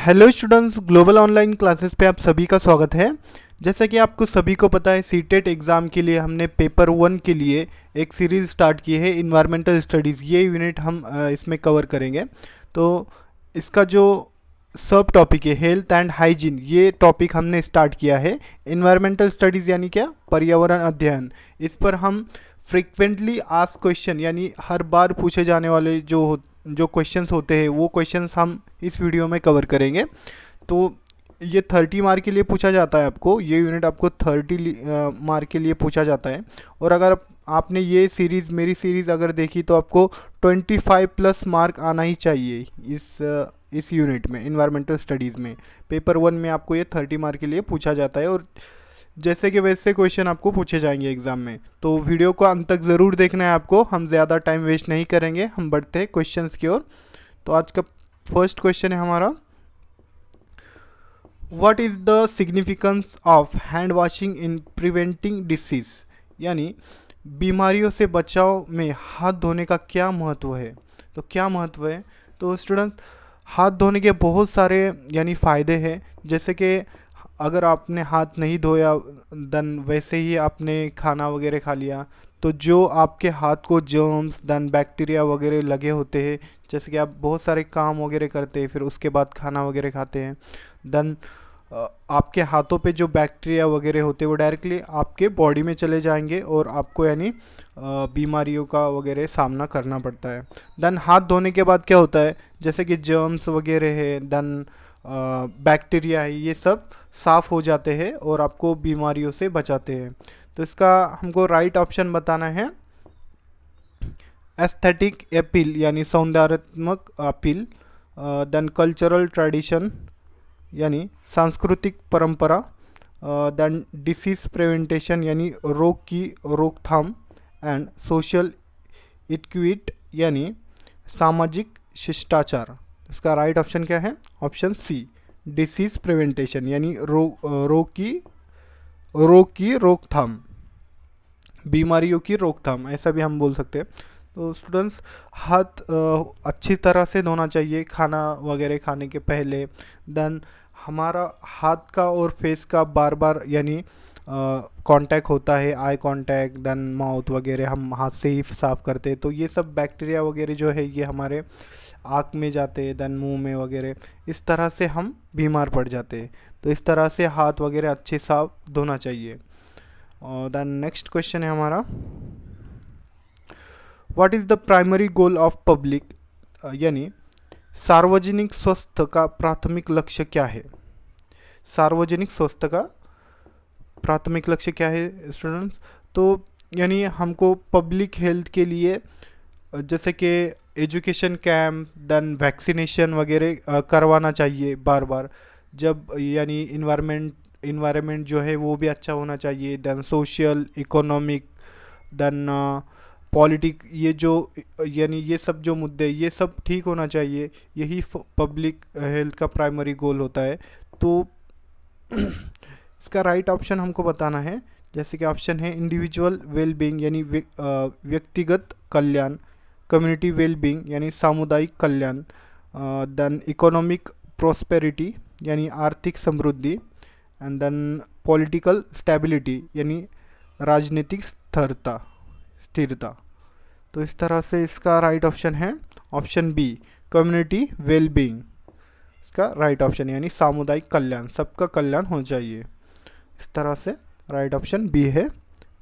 Hello students, global online classes पे आप सभी का स्वागत है। जैसा कि आपको सभी को पता है, सीटेट एग्ज़ाम के लिए हमने पेपर 1 के लिए एक सीरीज़ स्टार्ट की है, इन्वायरमेंटल स्टडीज़। ये यूनिट हम इसमें कवर करेंगे। तो इसका जो सब टॉपिक है हेल्थ एंड हाइजीन, ये टॉपिक हमने स्टार्ट किया है। इन्वायरमेंटल स्टडीज़ यानी क्या? पर्यावरण अध्ययन। इस पर हम फ्रिक्वेंटली आस्क क्वेश्चन यानी हर बार पूछे जाने वाले जो क्वेश्चंस होते हैं वो क्वेश्चंस हम इस वीडियो में कवर करेंगे। तो ये 30 मार्क के लिए पूछा जाता है आपको, ये यूनिट आपको 30 मार्क के लिए पूछा जाता है। और अगर आपने ये सीरीज़, मेरी सीरीज़ अगर देखी तो आपको 25 प्लस मार्क आना ही चाहिए इस यूनिट में, इन्वायरमेंटल स्टडीज़ में। पेपर 1 में आपको ये 30 मार्क के लिए पूछा जाता है और जैसे कि वैसे क्वेश्चन आपको पूछे जाएंगे एग्जाम में। तो वीडियो को अंत तक ज़रूर देखना है आपको। हम ज़्यादा टाइम वेस्ट नहीं करेंगे, हम बढ़ते हैं क्वेश्चंस की ओर। तो आज का फर्स्ट क्वेश्चन है हमारा, what is the significance of hand washing in preventing disease, यानी बीमारियों से बचाव में हाथ धोने का क्या महत्व है। तो क्या महत्व है? तो स्टूडेंट्स, हाथ धोने के बहुत सारे यानी फ़ायदे हैं। जैसे कि अगर आपने हाथ नहीं धोया, देन वैसे ही आपने खाना वगैरह खा लिया, तो जो आपके हाथ को जर्म्स देन बैक्टीरिया वगैरह लगे होते हैं, जैसे कि आप बहुत सारे काम वगैरह करते हैं फिर उसके बाद खाना वगैरह खाते हैं, देन आपके हाथों पे जो बैक्टीरिया वगैरह होते हैं वो डायरेक्टली आपके बॉडी में चले जाएंगे और आपको यानी बीमारियों का वगैरह सामना करना पड़ता है। देन हाथ धोने के बाद क्या होता है, जैसे कि जर्म्स वगैरह है, देन बैक्टीरिया है, ये सब साफ़ हो जाते हैं और आपको बीमारियों से बचाते हैं। तो इसका हमको राइट ऑप्शन बताना है एस्थेटिक अपील यानी सौंदर्यात्मक अपील, देन कल्चरल ट्रेडिशन यानी सांस्कृतिक परंपरा, देन डिसीज प्रिवेंटेशन यानी रोग की रोकथाम, एंड सोशल इक्विटी यानी सामाजिक शिष्टाचार। इसका राइट ऑप्शन क्या है? ऑप्शन सी, डिसीज प्रिवेंटेशन यानी रोग की रोकथाम, बीमारियों की रोकथाम, ऐसा भी हम बोल सकते हैं। तो स्टूडेंट्स, हाथ अच्छी तरह से धोना चाहिए खाना वगैरह खाने के पहले। देन हमारा हाथ का और फेस का बार बार यानी कांटेक्ट होता है, आई कांटेक्ट, देन माउथ वगैरह हम हाथ से ही साफ़ करते हैं। तो ये सब बैक्टीरिया वगैरह जो है ये हमारे आँख में जाते हैं, देन मुंह में वगैरह, इस तरह से हम बीमार पड़ जाते हैं। तो इस तरह से हाथ वगैरह अच्छे साफ धोना चाहिए। और देन नेक्स्ट क्वेश्चन है हमारा, what is the primary goal of public, यानी सार्वजनिक स्वास्थ्य का प्राथमिक लक्ष्य क्या है। सार्वजनिक स्वास्थ्य का प्राथमिक लक्ष्य क्या है स्टूडेंट्स? तो यानी हमको पब्लिक हेल्थ के लिए जैसे कि एजुकेशन कैंप, देन वैक्सीनेशन वगैरह करवाना चाहिए बार बार। जब यानी इन्वायरमेंट जो है वो भी अच्छा होना चाहिए, then social economic, then politic, ये जो यानी ये सब जो मुद्दे ये सब ठीक होना चाहिए। यही पब्लिक हेल्थ का प्राइमरी गोल होता है। तो इसका राइट ऑप्शन हमको बताना है। जैसे कि ऑप्शन है इंडिविजुअल वेलबींग यानी व्यक्तिगत कल्याण, कम्युनिटी वेलबींग यानी सामुदायिक कल्याण, देन इकोनॉमिक प्रोस्पेरिटी यानी आर्थिक समृद्धि, एंड देन पॉलिटिकल स्टेबिलिटी यानी राजनीतिक स्थिरता। तो इस तरह से इसका राइट ऑप्शन है ऑप्शन बी, कम्युनिटी वेलबींग। इसका राइट ऑप्शन यानी सामुदायिक कल्याण, सबका कल्याण होना चाहिए। इस तरह से राइट ऑप्शन बी है।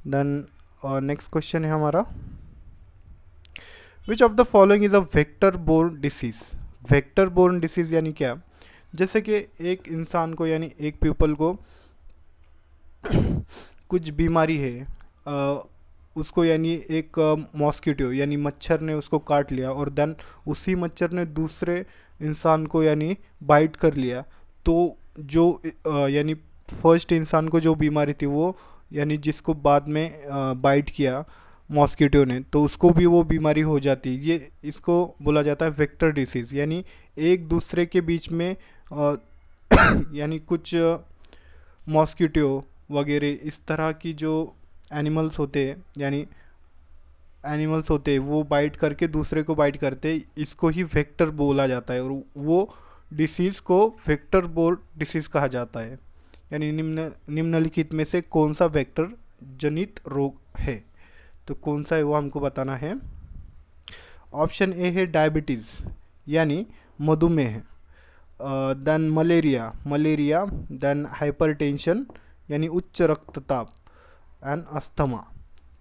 देन नेक्स्ट क्वेश्चन है हमारा, which of the following is a vector borne disease. Vector borne disease यानी क्या? जैसे कि एक इंसान को यानी एक पीपल को कुछ बीमारी है, उसको यानी एक मॉस्किटो यानी मच्छर ने उसको काट लिया और देन उसी मच्छर ने दूसरे इंसान को यानी बाइट कर लिया। तो जो यानी फर्स्ट इंसान को जो बीमारी थी वो यानी जिसको बाद में बाइट किया मॉस्किटो ने, तो उसको भी वो बीमारी हो जाती है। ये इसको बोला जाता है वेक्टर डिसीज़, यानी एक दूसरे के बीच में यानी कुछ मॉस्किटो वगैरह इस तरह की जो एनिमल्स होते हैं यानी एनिमल्स होते हैं वो बाइट करके दूसरे को बाइट करते हैं, इसको ही वेक्टर बोला जाता है। और वो डिसीज़ को वेक्टर बोर्न डिसीज़ कहा जाता है? यानी निम्नलिखित में से कौन सा वेक्टर जनित रोग है? तो कौन सा है वो हमको बताना है। ऑप्शन ए है डायबिटीज़ यानी मधुमेह, देन मलेरिया, देन हाइपरटेंशन यानी उच्च रक्तचाप एंड अस्थमा।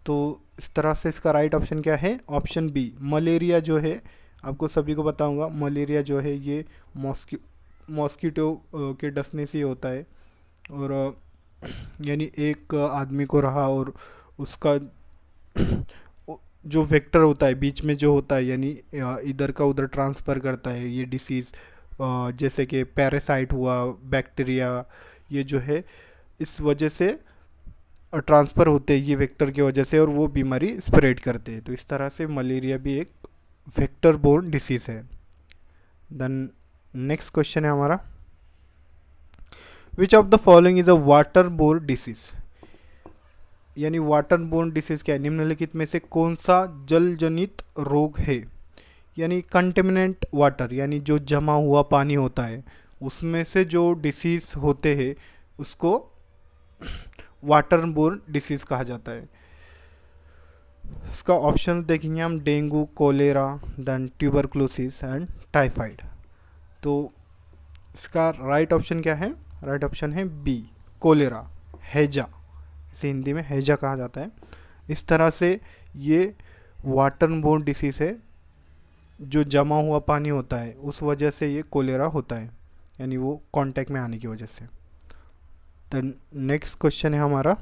तो इस तरह से इसका राइट ऑप्शन क्या है? ऑप्शन बी मलेरिया जो है, आपको सभी को बताऊंगा, मलेरिया जो है ये मॉस्किटो के डसने से होता है। और यानी एक आदमी को रहा और उसका जो वेक्टर होता है बीच में जो होता है, यानी इधर का उधर ट्रांसफ़र करता है ये डिसीज़, जैसे कि पैरासाइट हुआ, बैक्टीरिया, ये जो है इस वजह से ट्रांसफ़र होते हैं ये वेक्टर की वजह से, और वो बीमारी स्प्रेड करते हैं। तो इस तरह से मलेरिया भी एक वेक्टर बोर्न डिसीज़ है। देन नेक्स्ट क्वेश्चन है हमारा, which of the following is a water borne disease? यानी वाटर बोर्न डिसीज़ क्या है? निम्नलिखित में से कौन सा जल जनित रोग है? यानी कंटेमिनेंट वाटर यानी जो जमा हुआ पानी होता है उसमें से जो डिसीज़ होते हैं उसको वाटर बोर्न डिसीज़ कहा जाता है। इसका ऑप्शन देखेंगे हम, dengue, cholera, then tuberculosis and typhoid. तो इसका राइट ऑप्शन क्या है? राइट ऑप्शन है बी कोलेरा, हैजा, इसे हिंदी में हैजा कहा जाता है। इस तरह से ये वाटर बोर्न डिसीज़ है, जो जमा हुआ पानी होता है उस वजह से ये कोलेरा होता है, यानी वो कांटेक्ट में आने की वजह से। तो नेक्स्ट क्वेश्चन है हमारा,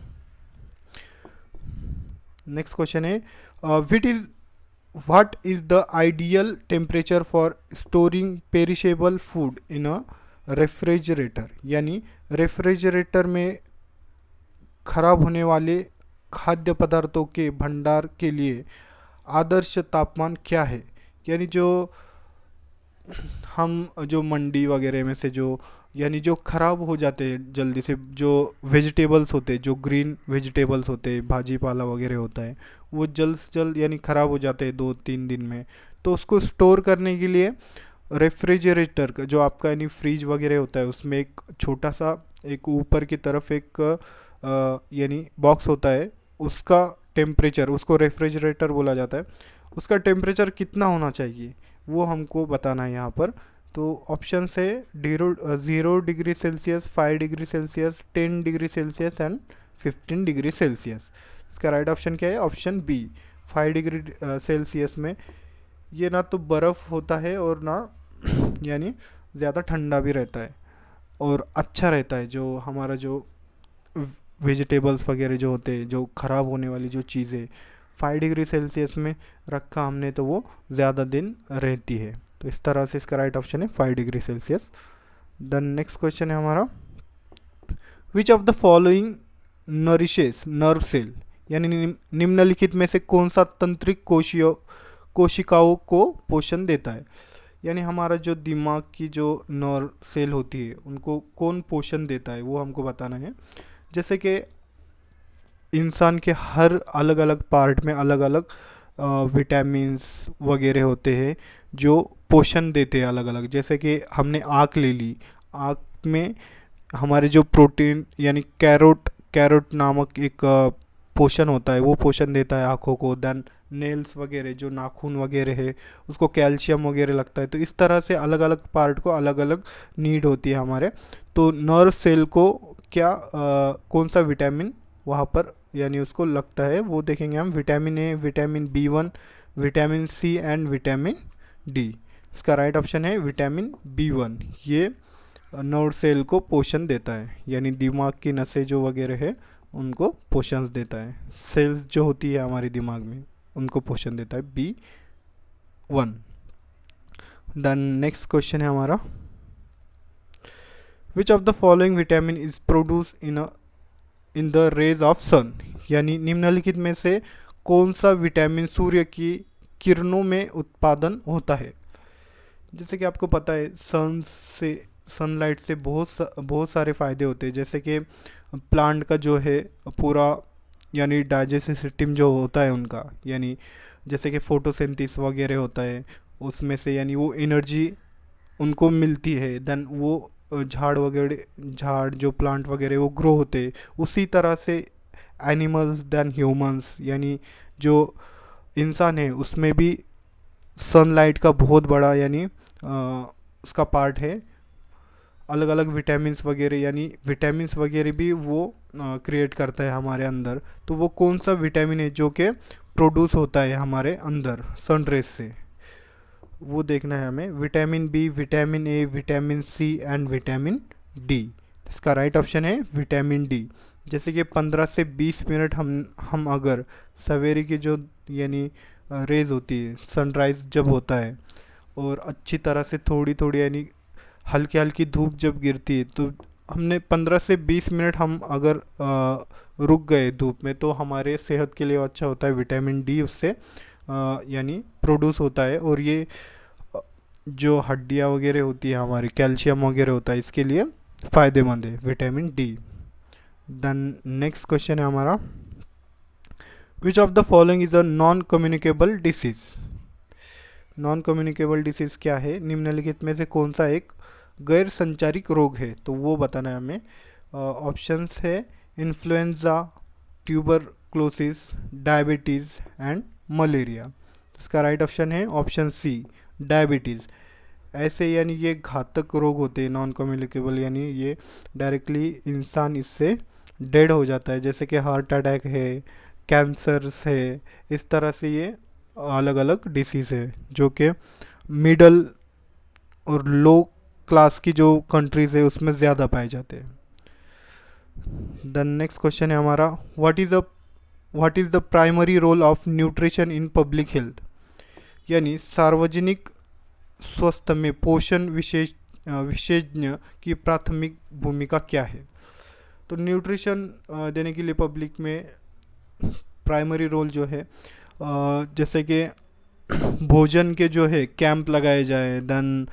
नेक्स्ट क्वेश्चन है what is the ideal temperature for storing perishable food in a refrigerator? यानी रेफ्रिजरेटर में खराब होने वाले खाद्य पदार्थों के भंडार के लिए आदर्श तापमान क्या है? यानी जो हम जो मंडी वगैरह में से जो यानी जो ख़राब हो जाते हैं जल्दी से, जो वेजिटेबल्स होते हैं, जो ग्रीन वेजिटेबल्स होते हैं, भाजी पाला वगैरह होता है, वो जल्द से जल्द यानी ख़राब हो जाते हैं 2-3 दिन में। तो उसको स्टोर करने के लिए रेफ्रिजरेटर का जो आपका यानी फ्रीज वगैरह होता है उसमें एक छोटा सा एक ऊपर की तरफ एक यानी बॉक्स होता है, उसका टेम्परेचर, उसको रेफ्रिजरेटर बोला जाता है, उसका टेम्परेचर कितना होना चाहिए वो हमको बताना है यहाँ पर। तो ऑप्शन है 0 degree Celsius, 5 degree Celsius, 10 degree Celsius and 15 degree Celsius. इसका राइट ऑप्शन क्या है? ऑप्शन बी 5 डिग्री सेल्सियस में ये ना तो बर्फ़ होता है और ना यानी ज़्यादा ठंडा भी रहता है और अच्छा रहता है। जो हमारा जो वेजिटेबल्स वगैरह जो होते हैं, जो ख़राब होने वाली जो चीज़ें 5 डिग्री सेल्सियस में रखा हमने तो वो ज़्यादा दिन रहती है। तो इस तरह से इसका राइट ऑप्शन है 5 degree Celsius. Then next question है हमारा, which of the following nourishes nerve cell? यानी निम्नलिखित में से कौन सा तंत्रिक कोशिकाओं को पोषण देता है? यानी हमारा जो दिमाग की जो नर्व सेल होती है उनको कौन पोषण देता है वो हमको बताना है। जैसे कि इंसान के हर अलग अलग पार्ट में अलग अलग विटामिन्स वगैरह होते हैं जो पोषण देते हैं अलग अलग। जैसे कि हमने आँख ले ली, आँख में हमारे जो प्रोटीन यानी कैरोट नामक एक पोषण होता है, वो पोषण देता है आँखों को। देन नेल्स वगैरह जो नाखून वगैरह है उसको कैल्शियम वगैरह लगता है। तो इस तरह से अलग अलग पार्ट को अलग अलग नीड होती है हमारे। तो नर्व सेल को क्या कौन सा विटामिन वहाँ पर यानी उसको लगता है वो देखेंगे हम। Vitamin A, vitamin B1, vitamin C and vitamin D. इसका राइट ऑप्शन है विटामिन B1। ये नर्व सेल को पोषण देता है, यानी दिमाग की नसें जो वगैरह है उनको पोषण देता है। सेल्स जो होती है हमारे दिमाग में उनको पोषण देता है B1। देन नेक्स्ट क्वेश्चन है हमारा, which of the following vitamin is produce in the rays of sun? यानी निम्नलिखित में से कौन सा विटामिन सूर्य की किरणों में उत्पादन होता है? जैसे कि आपको पता है सनलाइट से बहुत सारे फ़ायदे होते हैं। जैसे कि प्लांट का जो है पूरा यानी डाइजेस्टिव सिस्टम जो होता है उनका, यानी जैसे कि फोटोसिंथेसिस वगैरह होता है उसमें से, यानी वो एनर्जी उनको मिलती है, देन वो झाड़ जो प्लांट वगैरह वो ग्रो होते हैं। उसी तरह से एनिमल्स देन ह्यूमंस यानी जो इंसान है उसमें भी सनलाइट का बहुत बड़ा यानी उसका पार्ट है। अलग अलग विटामिन्स वगैरह भी वो क्रिएट करता है हमारे अंदर। तो वो कौन सा विटामिन है जो कि प्रोड्यूस होता है हमारे अंदर सन रेज से, वो देखना है हमें। Vitamin B, vitamin A, vitamin C and vitamin D. इसका राइट ऑप्शन है विटामिन डी। जैसे कि 15 से 20 मिनट हम अगर सवेरे की जो यानी रेज होती है, सनराइज़ जब होता है और अच्छी तरह से थोड़ी थोड़ी यानी हल्की हल्की धूप जब गिरती है, तो हमने 15 से 20 मिनट हम अगर रुक गए धूप में, तो हमारे सेहत के लिए अच्छा होता है। विटामिन डी उससे यानी प्रोड्यूस होता है, और ये जो हड्डियाँ वगैरह होती है हमारी, कैल्शियम वगैरह होता है, इसके लिए फ़ायदेमंद है vitamin D. Then next question है हमारा, which of the following is a non communicable disease. Non communicable disease क्या है? निम्नलिखित में से कौन सा एक गैर संचारिक रोग है? तो वो बताना है हमें। ऑप्शंस है influenza, tuberculosis, diabetes and malaria. इसका राइट ऑप्शन है ऑप्शन सी, डायबिटीज़। ऐसे यानी ये घातक रोग होते हैं नॉन कम्युनिकेबल, यानी ये डायरेक्टली इंसान इससे डेड हो जाता है, जैसे कि हार्ट अटैक है, कैंसर्स है। इस तरह से ये अलग अलग डिसीज़ है जो कि मिडल और लो क्लास की जो कंट्रीज़ है उसमें ज़्यादा पाए जाते हैं। द नेक्स्ट क्वेश्चन है हमारा, what is the primary role of nutrition in public health. यानी सार्वजनिक स्वास्थ्य में पोषण विशेषज्ञ की प्राथमिक भूमिका क्या है? तो न्यूट्रिशन देने के लिए पब्लिक में प्राइमरी रोल जो है, जैसे कि भोजन के जो है कैंप लगाए जाए, देन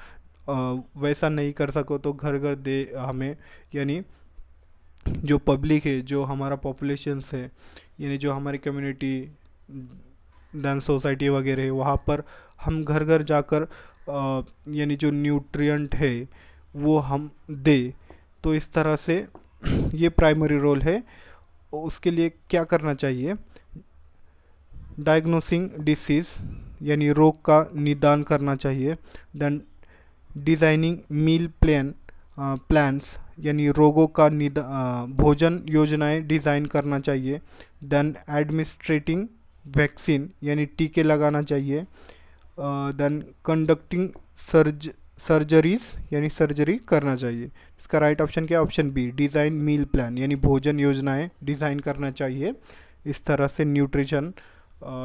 वैसा नहीं कर सको तो घर घर दे हमें, यानी जो पब्लिक है, जो हमारा पॉपुलेशंस है, यानी जो हमारी कम्युनिटी देन सोसाइटी वगैरह है, वहाँ पर हम घर घर जाकर यानी जो न्यूट्रिएंट है वो हम दे। तो इस तरह से ये प्राइमरी रोल है। उसके लिए क्या करना चाहिए? डायग्नोसिंग डिसीज़ यानी रोग का निदान करना चाहिए। देन डिज़ाइनिंग मील प्लान्स यानी रोगों का भोजन योजनाएं डिज़ाइन करना चाहिए। देन एडमिनिस्ट्रेटिंग वैक्सीन यानी टीके लगाना चाहिए। देन कंडक्टिंग सर्जरीज यानी सर्जरी करना चाहिए। इसका राइट ऑप्शन क्या है? Option B, design meal plan यानी भोजन योजनाएं डिज़ाइन करना चाहिए। इस तरह से न्यूट्रिशन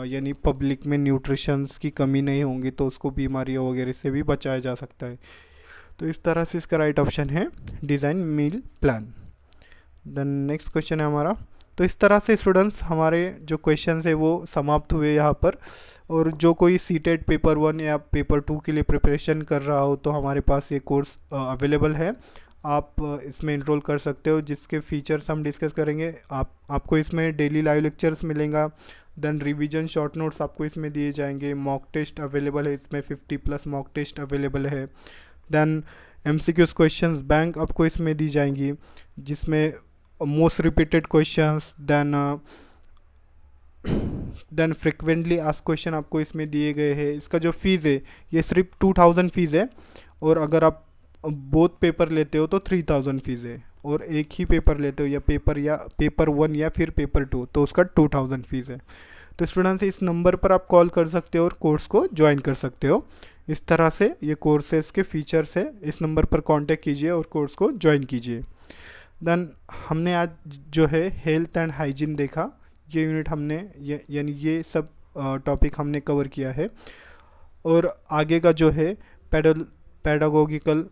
यानी पब्लिक में न्यूट्रिशंस की कमी नहीं होंगी, तो उसको बीमारियों वगैरह से भी बचाया जा सकता है। तो इस तरह से इसका राइट ऑप्शन है design meal plan. Then next question है हमारा। तो इस तरह से स्टूडेंट्स हमारे जो क्वेश्चंस है वो समाप्त हुए यहाँ पर। और जो कोई सीटेट पेपर 1 या पेपर 2 के लिए प्रिपरेशन कर रहा हो, तो हमारे पास ये कोर्स अवेलेबल है, आप इसमें इनरोल कर सकते हो, जिसके फीचर्स हम डिस्कस करेंगे। आपको इसमें डेली लाइव लेक्चर्स मिलेगा, देन रिवीजन शॉर्ट नोट्स आपको इसमें दिए जाएंगे, मॉक टेस्ट अवेलेबल है इसमें, 50+ मॉक टेस्ट अवेलेबल है। देन MCQs क्वेश्चंस बैंक आपको इसमें दी जाएंगी, जिसमें most repeated questions, then frequently asked question आपको इसमें दिए गए हैं। इसका जो फ़ीस है ये सिर्फ 2000 फ़ीस है, और अगर आप बोथ पेपर लेते हो तो 3000 फ़ीस है, और एक ही पेपर लेते हो या पेपर 1 या फिर पेपर 2 तो उसका 2000 फ़ीस है। तो स्टूडेंट्स इस नंबर पर आप कॉल कर सकते हो और कोर्स को ज्वाइन कर सकते हो। इस तरह से ये कोर्सेज के फीचर्स है। इस नंबर पर कांटेक्ट कीजिए और कोर्स को ज्वाइन कीजिए। देन हमने आज जो है हेल्थ एंड हाइजीन देखा, ये यूनिट हमने यानी ये सब टॉपिक हमने कवर किया है। और आगे का जो है pedagogical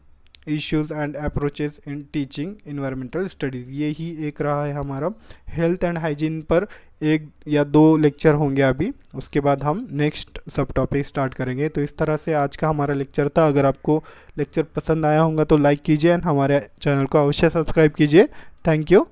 issues and approaches in teaching environmental studies, ये ही एक रहा है हमारा। हेल्थ एंड हाइजीन पर 1 या 2 लेक्चर होंगे अभी, उसके बाद हम नेक्स्ट सब टॉपिक स्टार्ट करेंगे। तो इस तरह से आज का हमारा लेक्चर था। अगर आपको लेक्चर पसंद आया होगा तो लाइक कीजिए एंड हमारे चैनल को अवश्य सब्सक्राइब कीजिए। Thank you.